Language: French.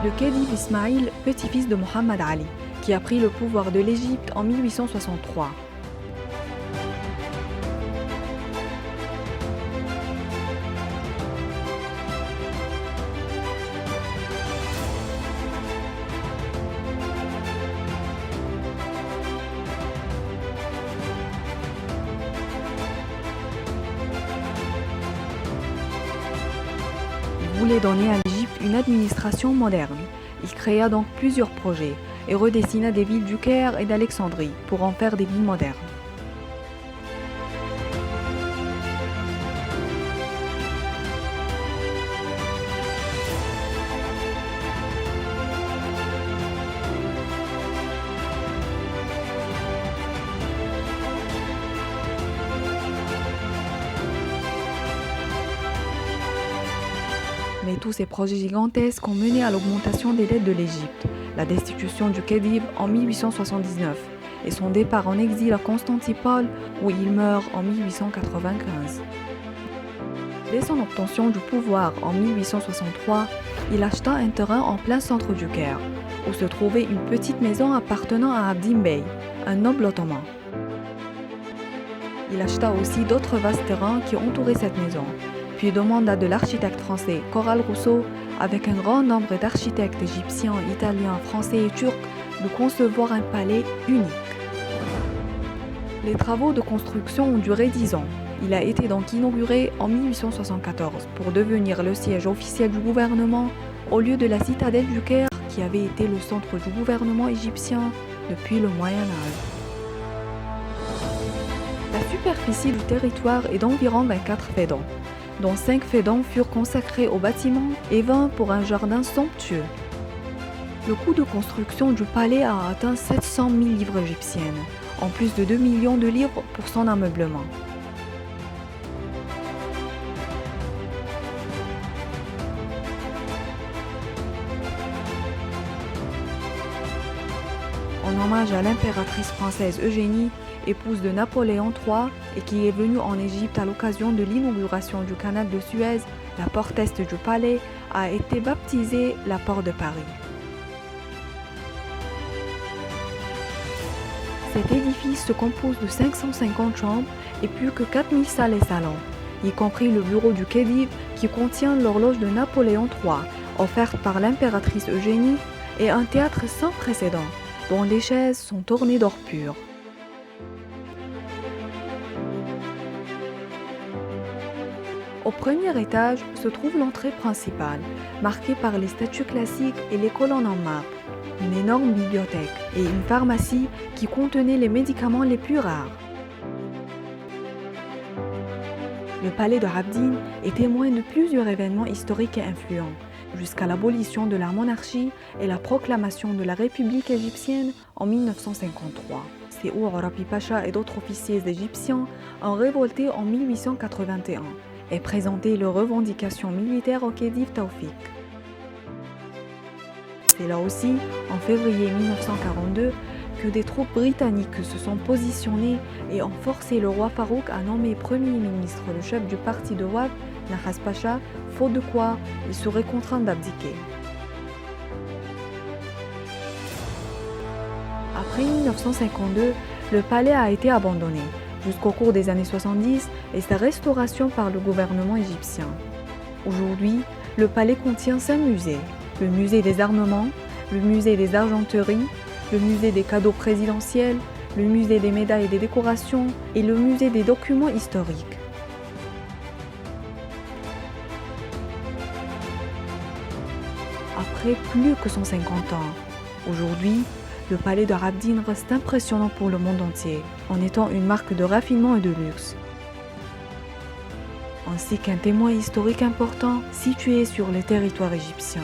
Le khedive Ismaïl, petit-fils de Mohammed Ali, qui a pris le pouvoir de l'Égypte en 1863. Il voulait donner à l'Égypte une administration moderne. Il créa donc plusieurs projets et redessina des villes du Caire et d'Alexandrie pour en faire des villes modernes. Mais tous ces projets gigantesques ont mené à l'augmentation des dettes de l'Égypte, la destitution du khedive en 1879 et son départ en exil à Constantinople où il meurt en 1895. Dès son obtention du pouvoir en 1863, il acheta un terrain en plein centre du Caire, où se trouvait une petite maison appartenant à Abdin Bey, un noble ottoman. Il acheta aussi d'autres vastes terrains qui entouraient cette maison, puis demanda de l'architecte français Coral Rousseau, avec un grand nombre d'architectes égyptiens, italiens, français et turcs, de concevoir un palais unique. Les travaux de construction ont duré 10 ans. Il a été donc inauguré en 1874 pour devenir le siège officiel du gouvernement au lieu de la citadelle du Caire qui avait été le centre du gouvernement égyptien depuis le Moyen Âge. La superficie du territoire est d'environ 24 fédans, dont 5 fédans furent consacrés aux bâtiments et 20 pour un jardin somptueux. Le coût de construction du palais a atteint 700 000 livres égyptiennes, en plus de 2 millions de livres pour son ameublement. En hommage à l'impératrice française Eugénie, épouse de Napoléon III et qui est venue en Égypte à l'occasion de l'inauguration du canal de Suez, la porte est du palais a été baptisée la Porte de Paris. Cet édifice se compose de 550 chambres et plus que 4000 salles et salons, y compris le bureau du khedive qui contient l'horloge de Napoléon III, offerte par l'impératrice Eugénie, et un théâtre sans précédent, dont les chaises sont ornées d'or pur. Au premier étage se trouve l'entrée principale, marquée par les statues classiques et les colonnes en marbre, une énorme bibliothèque et une pharmacie qui contenait les médicaments les plus rares. Le palais de Abdin est témoin de plusieurs événements historiques et influents, jusqu'à l'abolition de la monarchie et la proclamation de la République égyptienne en 1953. C'est où Rabi Pacha et d'autres officiers égyptiens ont révolté en 1881 et présenté leurs revendications militaires au khedive Taoufik. C'est là aussi, en février 1942, que des troupes britanniques se sont positionnées et ont forcé le roi Farouk à nommer Premier ministre le chef du parti de Wahb, Nahas Pacha, faute de quoi il serait contraint d'abdiquer. Après 1952, le palais a été abandonné jusqu'au cours des années 70 et sa restauration par le gouvernement égyptien. Aujourd'hui, le palais contient 5 musées. Le musée des armements, le musée des argenteries, le musée des cadeaux présidentiels, le musée des médailles et des décorations et le musée des documents historiques. Après plus que 150 ans, aujourd'hui, le palais de Abdin reste impressionnant pour le monde entier, en étant une marque de raffinement et de luxe, ainsi qu'un témoin historique important situé sur le territoire égyptien.